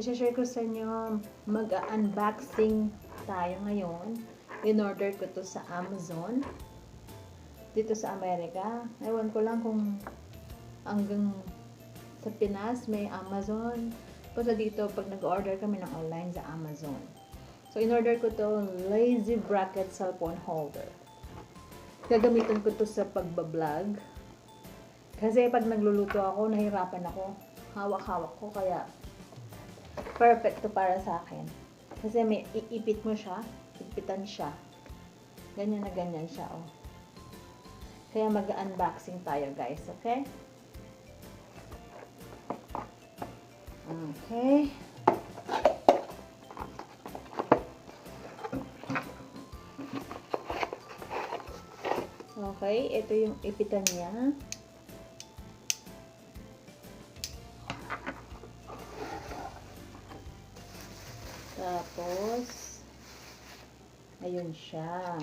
i-share ko sa inyo, mag-unboxing tayo ngayon. In-order ko to sa Amazon. Dito sa Amerika. Ewan ko lang kung hanggang sa Pinas may Amazon. Basta dito, pag nag-order kami ng online sa Amazon. So, in-order ko to lazy bracket cellphone holder. Gagamitin ko to sa pagbablog. Kasi pag nagluluto ako, nahirapan ako. Hawak-hawak ko, kaya perfect to para sa akin. Kasi may iipit mo siya, ipitan siya. Ganyan na ganyan siya, oh. Kaya mag-unboxing tayo, guys, okay? Okay. Okay, ito yung ipitan niya. Tapos, ayun siya.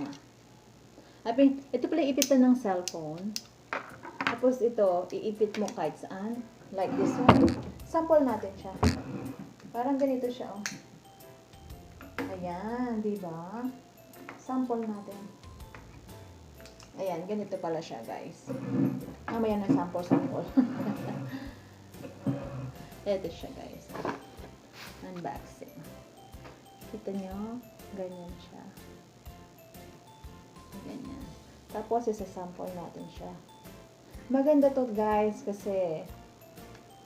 Ito pala ipitan ng cellphone. Tapos ito, iipit mo kahit saan. Like this one. Sample natin siya. Parang ganito siya, oh. Ayan, diba? Sample natin. Ayan, ganito pala siya, guys. Mamaya ng sample. Ito siya, guys. Unboxing. Kita nyo? Ganyan siya. Ganyan. Tapos, isasample natin siya. Maganda to, guys, kasi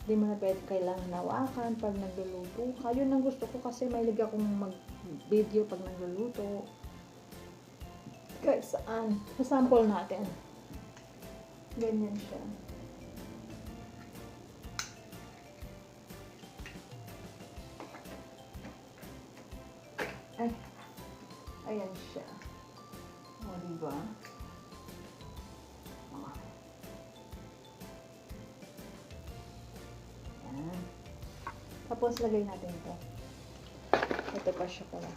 di mo na kailangan hawakan pag nagluluto ka. Yun ang gusto ko kasi mahilig akong mag-video pag nagluluto. Kahit saan. Sasample natin. Ganyan siya. Ay. Ayan siya. O, diba? O. Ayan. Tapos, lagay natin ito. Ito pa siya pala.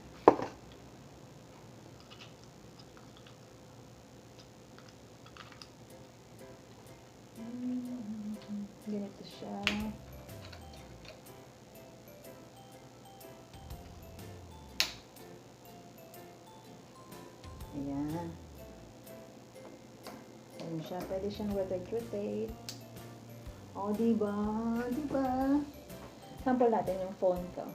Ganito siya. Ayan. Ayan siya. Pwede siyang rotate. O, diba? Diba? Sample natin yung phone ko.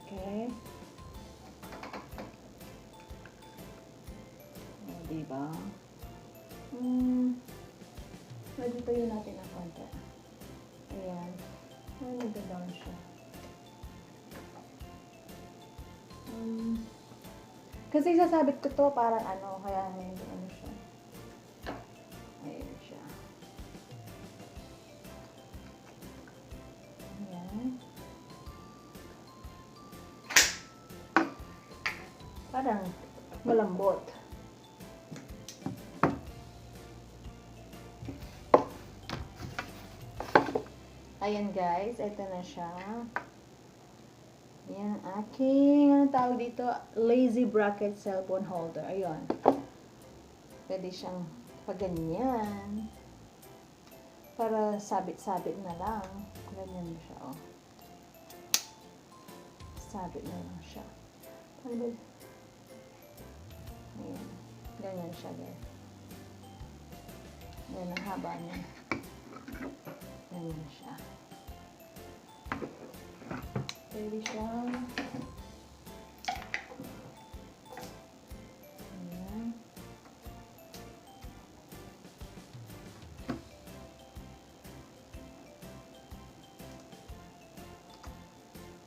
Okay. O, diba? Pwede tayo natin ang konti. Ayan. Ay, nagda-down siya. Kasi sasabit ko to parang ano, kaya medyo ano siya. Ayan siya. Ayan. Parang malambot. Ayan, guys, ito na siya. Ayan, aking, anong tawag dito? Lazy bracket cellphone holder. Ayan. Pwede siyang paganyan. Para sabit-sabit na lang. Ganyan siya, oh. Sabit na lang siya. Ayan. Ganyan siya, guys. Ayan ang haba niya. Ganyan siya. Pwede siyang ayan.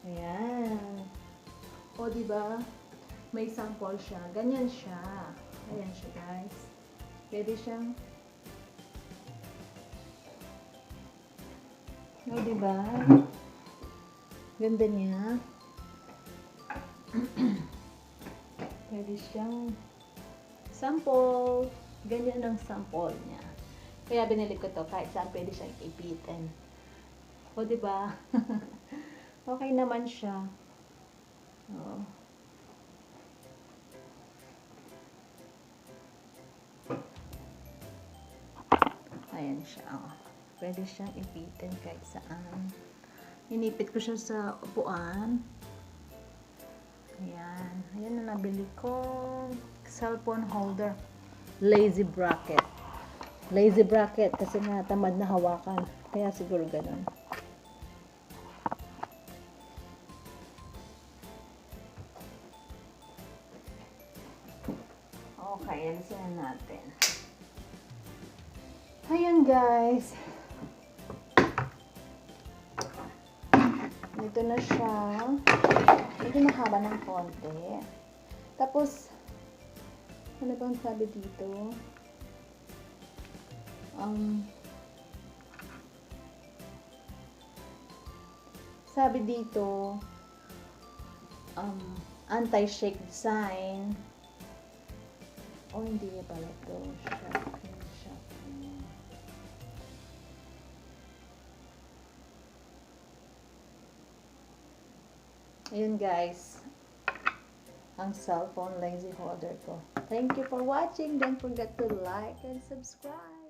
Ayan. O, diba? May sample siya. Ganyan siya. Ayan siya, guys. Pwede siyang o, diba? Ganda niya. Pwede siyang sample. Ganyan ang sample niya. Kaya binili ko to kahit saan pwede siyang ipitin. O, diba? Okay naman siya. O. Ayan siya. O. Pwede siyang ipitin kahit saan. Inipit ko siya sa upuan. Ayan. Ayan na nabili ko. Cellphone holder. Lazy bracket. Lazy bracket kasi nga tamad na hawakan. Kaya siguro ganun. Okay, alisin na natin. Ayan guys. Ito na siya. Medyo mahaba ng konti. Tapos, ano bang sabi dito? Sabi dito, anti-shake design. O, hindi pala ito. Shocking. Ayun guys. Ang cellphone lazy holder ko. Thank you for watching. Don't forget to like and subscribe.